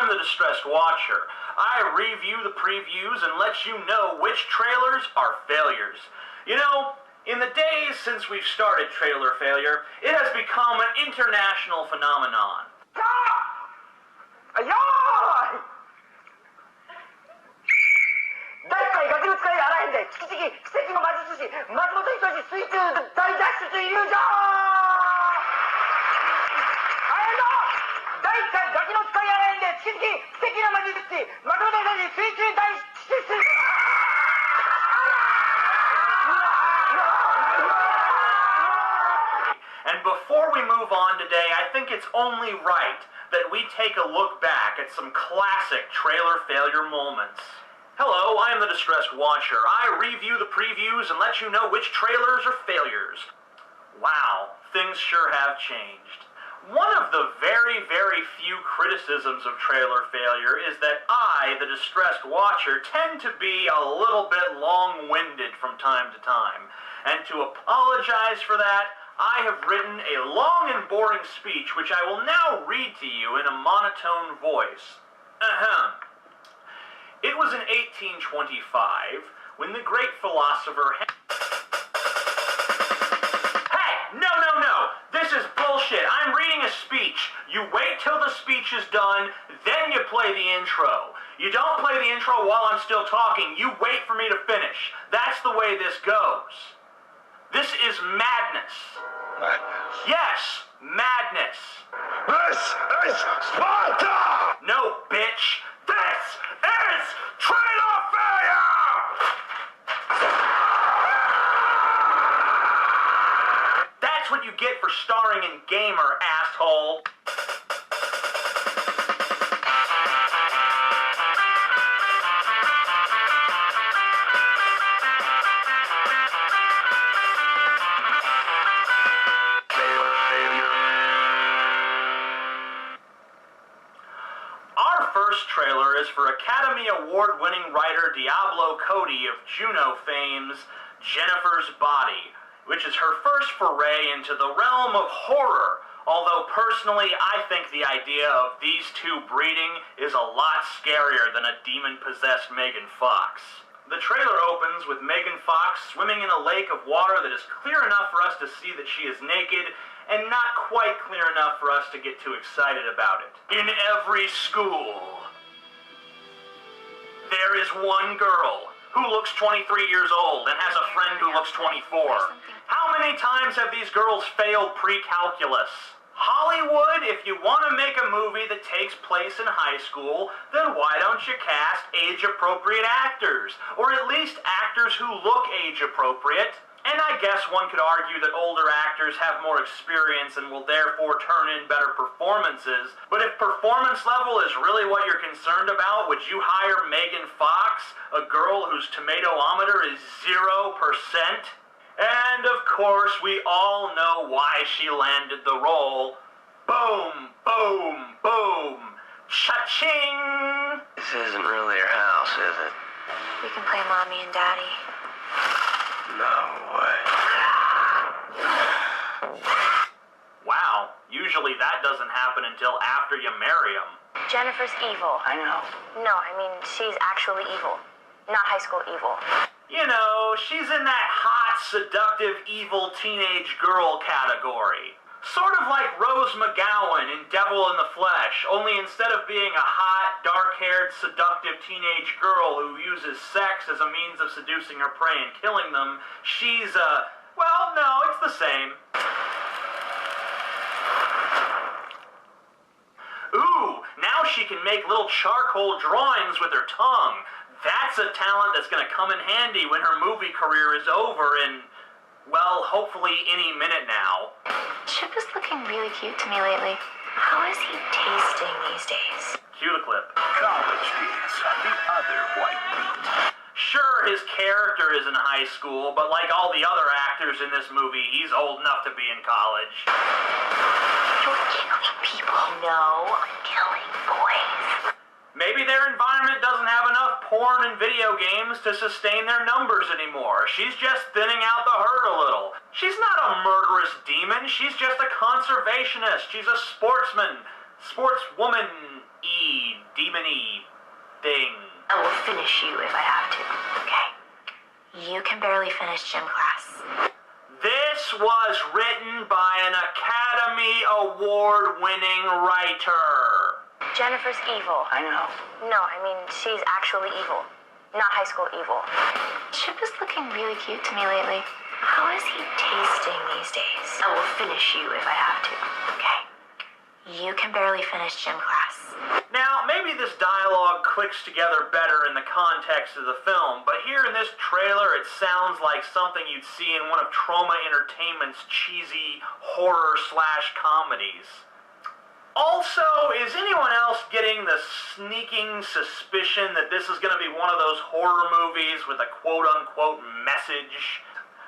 I'm the Distressed Watcher. I review the previews and let you know which trailers are failures. You know, in the days since we've started Trailer Failure, it has become an international phenomenon. And before we move on today, I think it's only right that we take a look back at some classic trailer failure moments. Hello, I am the Distressed Watcher. I review the previews and let you know which trailers are failures. Wow, things sure have changed. One of the very, very few criticisms of trailer failure is that I, the Distressed Watcher, tend to be a little bit long-winded from time to time. And to apologize for that, I have written a long and boring speech which I will now read to you in a monotone voice. Ahem. It was in 1825 when the great philosopher... This is bullshit. I'm reading a speech. You wait till the speech is done, then you play the intro. You don't play the intro while I'm still talking. You wait for me to finish. That's the way this goes. This is madness. Madness? Yes, madness. This is Sparta! No, bitch. This is trailer failure! That's what you get for starring in Gamer, asshole. Our first trailer is for Academy Award-winning writer Diablo Cody of Juno fame's Jennifer's Body, which is her first foray into the realm of horror, although personally I think the idea of these two breeding is a lot scarier than a demon-possessed Megan Fox. The trailer opens with Megan Fox swimming in a lake of water that is clear enough for us to see that she is naked, and not quite clear enough for us to get too excited about it. In every school, there is one girl who looks 23 years old and has a friend who looks 24. How many times have these girls failed pre-calculus? Hollywood, if you want to make a movie that takes place in high school, then why don't you cast age-appropriate actors? Or at least actors who look age-appropriate. And I guess one could argue that older actors have more experience and will therefore turn in better performances. But if performance level is really what you're concerned about, would you hire Megan Fox, a girl whose tomatometer is 0%? And of course, we all know why she landed the role. Boom, boom, boom. Cha-ching! This isn't really your house, is it? We can play Mommy and Daddy. No way. Wow, usually that doesn't happen until after you marry them. Jennifer's evil. I know. No, I mean, she's actually evil. Not high school evil. You know, she's in that hot, seductive, evil teenage girl category. Sort of like Rose McGowan in Devil in the Flesh, only instead of being a hot, dark-haired, seductive teenage girl who uses sex as a means of seducing her prey and killing them, she's well, no, it's the same. Ooh, now she can make little charcoal drawings with her tongue. That's a talent that's gonna come in handy when her movie career is over in, well, hopefully any minute now. Chip is looking really cute to me lately. How is he tasting these days? Cue the clip. College kids on the other white meat. Sure, his character is in high school, but like all the other actors in this movie, he's old enough to be in college. You're killing people. No, I'm killing boys. Maybe their environment doesn't have enough porn and video games to sustain their numbers anymore. She's just thinning out the herd a little. She's not a murderous demon, she's just a conservationist. She's a sportsman. Sportswoman-y, demon-y thing. I will finish you if I have to, okay? You can barely finish gym class. This was written by an Academy Award-winning writer. Jennifer's evil. I know. No, I mean, she's actually evil. Not high school evil. Chip is looking really cute to me lately. How is he tasting these days? I will finish you if I have to, okay? You can barely finish gym class. Now, maybe this dialogue clicks together better in the context of the film, but here in this trailer it sounds like something you'd see in one of Troma Entertainment's cheesy horror/comedies. Also, is anyone else getting the sneaking suspicion that this is going to be one of those horror movies with a quote-unquote message?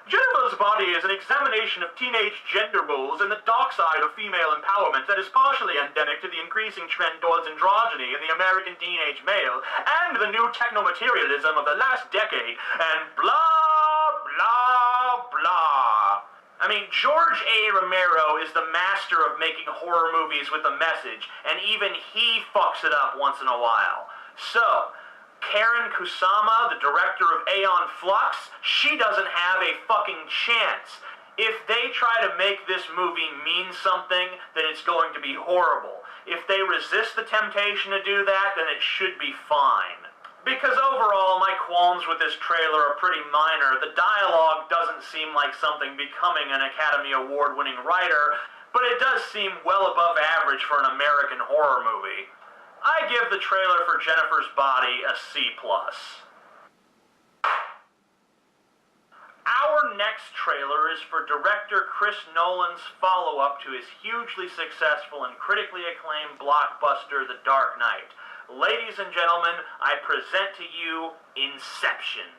Jennifer's Body is an examination of teenage gender roles and the dark side of female empowerment that is partially endemic to the increasing trend towards androgyny in the American teenage male and the new techno-materialism of the last decade, and blah, blah, blah. I mean, George A. Romero is the master of making horror movies with a message, and even he fucks it up once in a while. So, Karen Kusama, the director of Aeon Flux, she doesn't have a fucking chance. If they try to make this movie mean something, then it's going to be horrible. If they resist the temptation to do that, then it should be fine. Because overall, my qualms with this trailer are pretty minor. The dialogue doesn't seem like something becoming an Academy Award-winning writer, but it does seem well above average for an American horror movie. I give the trailer for Jennifer's Body a C+. Our next trailer is for director Chris Nolan's follow-up to his hugely successful and critically acclaimed blockbuster, The Dark Knight. Ladies and gentlemen, I present to you Inception.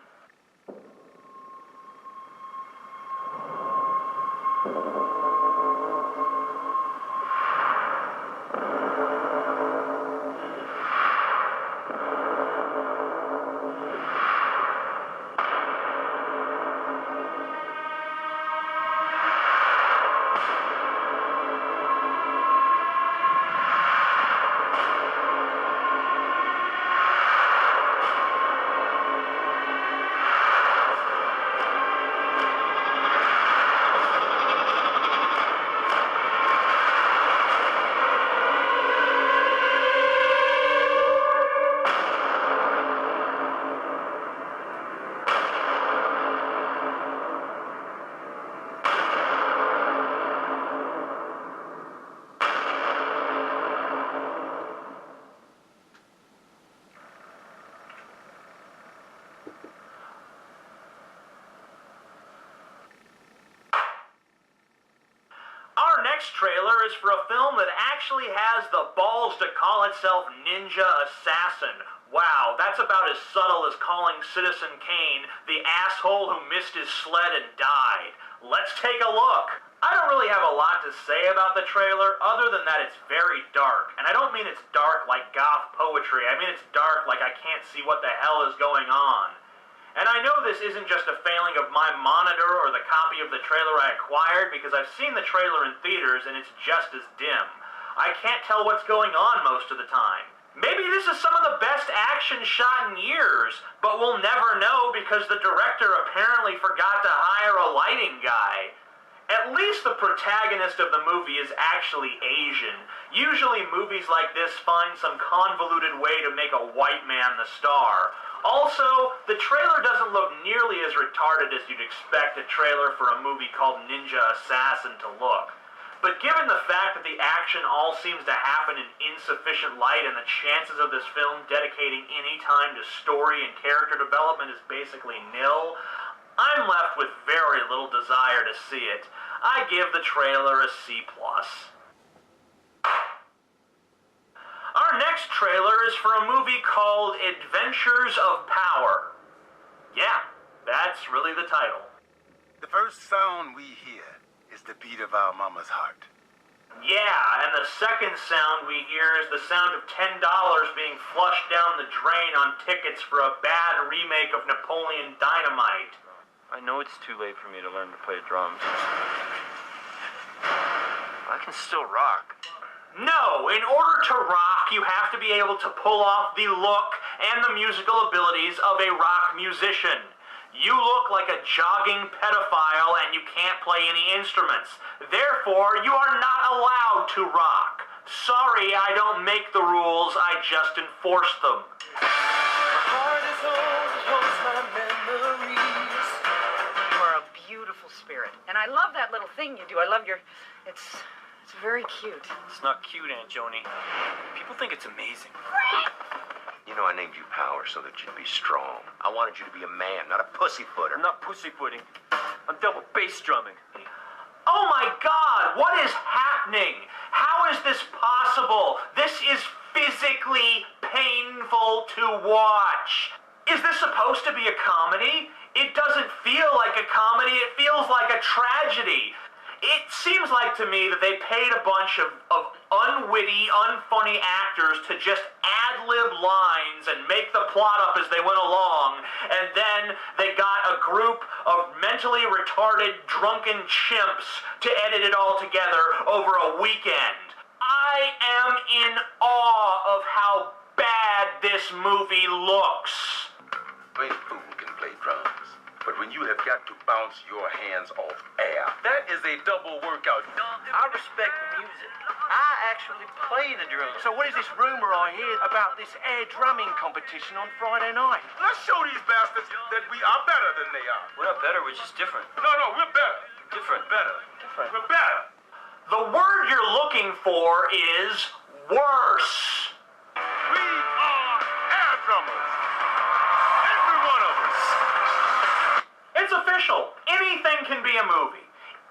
Our next trailer is for a film that actually has the balls to call itself Ninja Assassin. Wow, that's about as subtle as calling Citizen Kane the asshole who missed his sled and died. Let's take a look. I don't really have a lot to say about the trailer other than that it's very dark. And I don't mean it's dark like goth poetry. I mean it's dark like I can't see what the hell is going on. And I know this isn't just a failing of my monitor or the copy of the trailer I acquired, because I've seen the trailer in theaters and it's just as dim. I can't tell what's going on most of the time. Maybe this is some of the best action shot in years, but we'll never know because the director apparently forgot to hire a lighting guy. At least the protagonist of the movie is actually Asian. Usually movies like this find some convoluted way to make a white man the star. Also, the trailer doesn't look nearly as retarded as you'd expect a trailer for a movie called Ninja Assassin to look. But given the fact that the action all seems to happen in insufficient light and the chances of this film dedicating any time to story and character development is basically nil, I'm left with very little desire to see it. I give the trailer a C+. Our next trailer is for a movie called Adventures of Power. Yeah, that's really the title. The first sound we hear is the beat of our mama's heart. Yeah, and the second sound we hear is the sound of $10 being flushed down the drain on tickets for a bad remake of Napoleon Dynamite. I know it's too late for me to learn to play drums. I can still rock. No, in order to rock, you have to be able to pull off the look and the musical abilities of a rock musician. You look like a jogging pedophile and you can't play any instruments. Therefore, you are not allowed to rock. Sorry, I don't make the rules, I just enforce them. You are a beautiful spirit. And I love that little thing you do. I love your... It's very cute. It's not cute, Aunt Joni. People think it's amazing. You know I named you Power so that you'd be strong. I wanted you to be a man, not a pussyfooter. I'm not pussyfooting. I'm double bass drumming. Oh my God, what is happening? How is this possible? This is physically painful to watch. Is this supposed to be a comedy? It doesn't feel like a comedy, it feels like a tragedy. It seems like to me that they paid a bunch of unwitty, unfunny actors to just ad-lib lines and make the plot up as they went along, and then they got a group of mentally retarded, drunken chimps to edit it all together over a weekend. I am in awe of how bad this movie looks. Any fool can play drums, but when you have got to bounce your hands off air, that is a double workout. I respect music. I actually play the drums. So what is this rumor I hear about this air drumming competition on Friday night? Let's show these bastards that we are better than they are. We're not better, we're just different. No, we're better. Different. Better. Different. We're better. The word you're looking for is worse. We are air drummers. Every one of us. It's official. Anything can be a movie.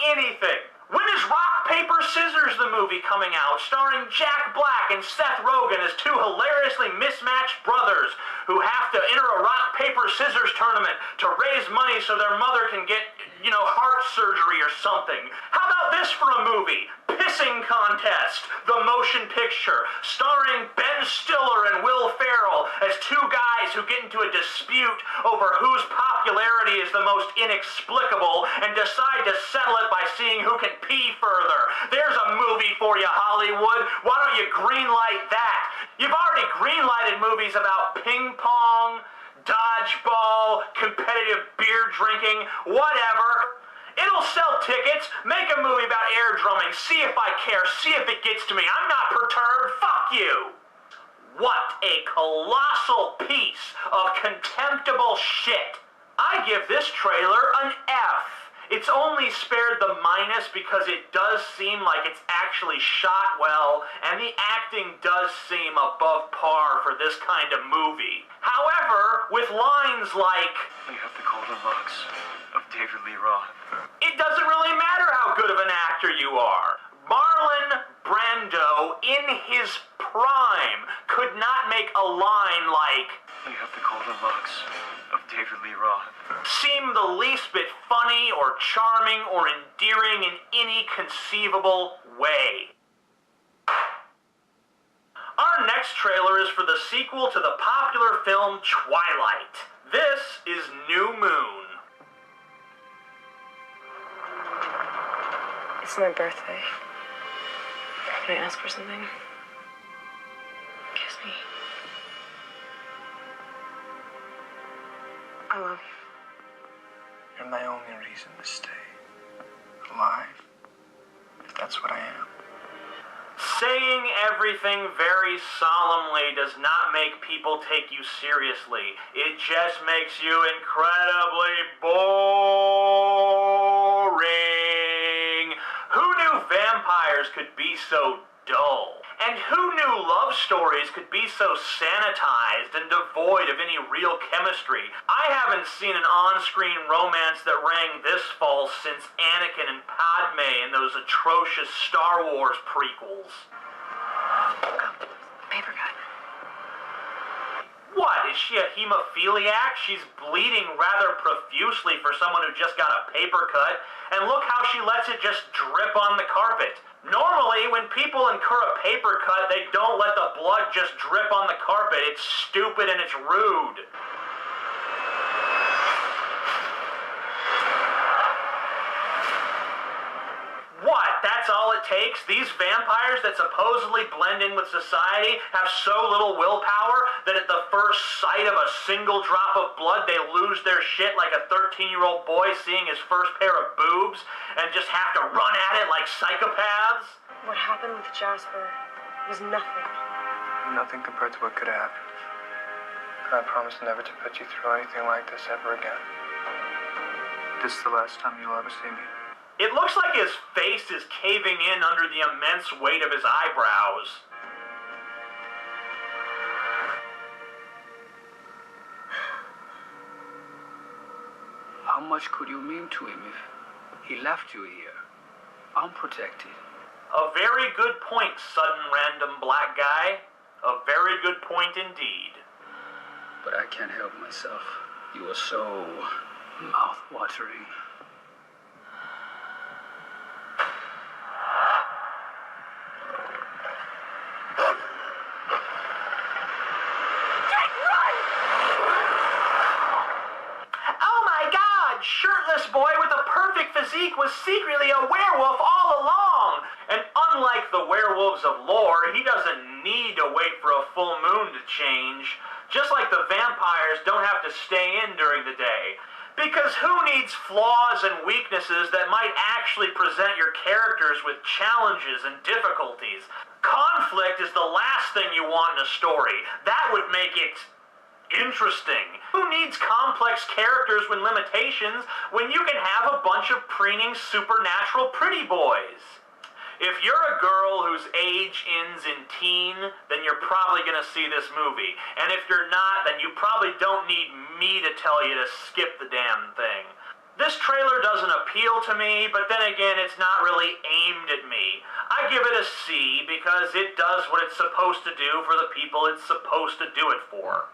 Anything. When is Rock, Paper, Scissors the movie coming out, starring Jack Black and Seth Rogen as two hilariously mismatched brothers who have to enter a rock, paper, scissors tournament to raise money so their mother can get, heart surgery or something? How about this for a movie? Pissing Contest, the motion picture, starring Ben Stiller and Will Ferrell as two guys who get into a dispute over whose popularity is the most inexplicable and decide to settle it by seeing who can pee further. There's a movie for you, Hollywood. Why don't you greenlight that? You've already greenlighted movies about ping pong, dodgeball, competitive beer drinking, whatever. It'll sell tickets. Make a movie about air drumming. See if I care. See if it gets to me. I'm not perturbed. Fuck you. What a colossal piece of contemptible shit. I give this trailer an F. It's only spared the minus because it does seem like it's actually shot well, and the acting does seem above par for this kind of movie. However, with lines like, We have the golden locks of David Lee Roth. it doesn't really matter how good of an actor you are. Marlon Brando, in his prime, could not make a line like, We have the golden locks of David Lee Roth. seem the least bit funny or charming or endearing in any conceivable way. Our next trailer is for the sequel to the popular film Twilight. This is New Moon. It's my birthday. Can I ask for something? Kiss me. I love you. You're my only reason to stay alive. If that's what I am. Saying everything very solemnly does not make people take you seriously. It just makes you incredibly boring. Who knew vampires could be so dull? And who knew love stories could be so sanitized and devoid of any real chemistry? I haven't seen an on-screen romance that rang this false since Anakin and Padme in those atrocious Star Wars prequels. Paper cut. What, is she a hemophiliac? She's bleeding rather profusely for someone who just got a paper cut. And look how she lets it just drip on the carpet. Normally, when people incur a paper cut, they don't let the blood just drip on the carpet. It's stupid and it's rude. What? That's all it takes? These vampires that supposedly blend in with society have so little willpower that at the first sight of a single drop of blood they lose their shit like a 13-year-old boy seeing his first pair of boobs and just have to run at it like psychopaths? What happened with Jasper was nothing. Nothing compared to what could have happened. I promise never to put you through anything like this ever again. This is the last time you'll ever see me. It looks like his face is caving in under the immense weight of his eyebrows. How much could you mean to him if he left you here, unprotected? A very good point, sudden random black guy. A very good point indeed. But I can't help myself. You are so mouth-watering. Shirtless boy with a perfect physique was secretly a werewolf all along. And unlike the werewolves of lore, he doesn't need to wait for a full moon to change. Just like the vampires don't have to stay in during the day. Because who needs flaws and weaknesses that might actually present your characters with challenges and difficulties? Conflict is the last thing you want in a story. That would make it interesting. Who needs complex characters with limitations when you can have a bunch of preening supernatural pretty boys? If you're a girl whose age ends in teen, then you're probably gonna see this movie. And if you're not, then you probably don't need me to tell you to skip the damn thing. This trailer doesn't appeal to me, but then again, it's not really aimed at me. I give it a C because it does what it's supposed to do for the people it's supposed to do it for.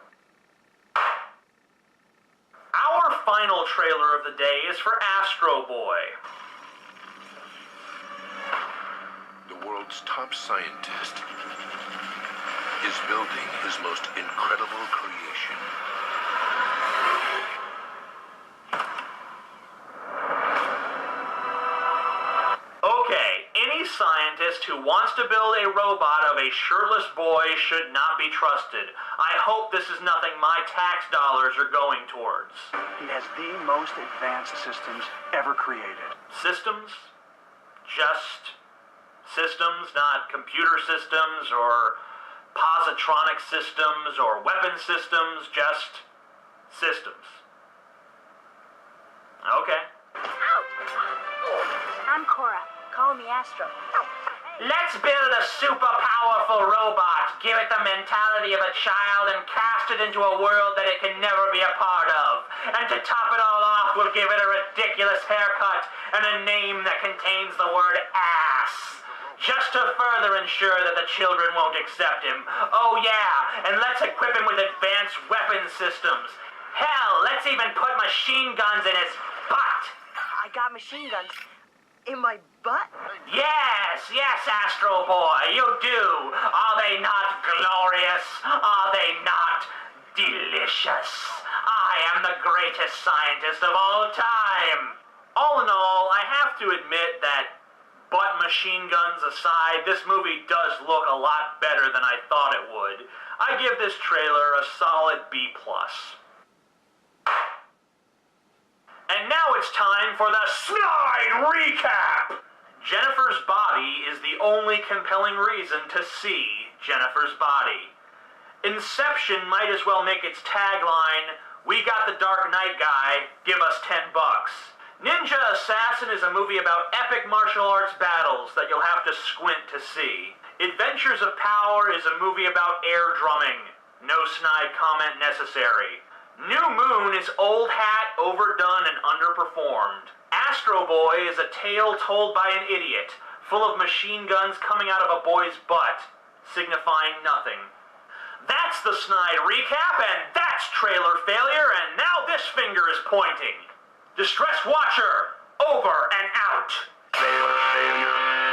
Our final trailer of the day is for Astro Boy. The world's top scientist is building his most incredible creation. Okay, any scientist who wants to build a robot of a shirtless boy should not be trusted. I hope this is nothing my tax dollars are going towards. He has the most advanced systems ever created. Systems? Just systems, not computer systems or positronic systems or weapon systems, just systems. Okay. I'm Cora. Call me Astro. Let's build a super powerful robot, give it the mentality of a child, and cast it into a world that it can never be a part of. And to top it all off, we'll give it a ridiculous haircut and a name that contains the word ass. Just to further ensure that the children won't accept him. Oh yeah, and let's equip him with advanced weapon systems. Hell, let's even put machine guns in his butt. I got machine guns in my butt? Yes, Astro Boy, you do. Are they not glorious? Are they not delicious? I am the greatest scientist of all time. All in all, I have to admit that, butt machine guns aside, this movie does look a lot better than I thought it would. I give this trailer a solid B+. And now it's time for the Snide Recap! Jennifer's Body is the only compelling reason to see Jennifer's Body. Inception might as well make its tagline, "We got the Dark Knight guy, give us $10." Ninja Assassin is a movie about epic martial arts battles that you'll have to squint to see. Adventures of Power is a movie about air drumming. No snide comment necessary. New Moon is old hat, overdone, and underperformed. Astro Boy is a tale told by an idiot, full of machine guns coming out of a boy's butt, signifying nothing. That's the Snide Recap, and that's trailer failure, and now this finger is pointing. Distressed Watcher, over and out. Failure.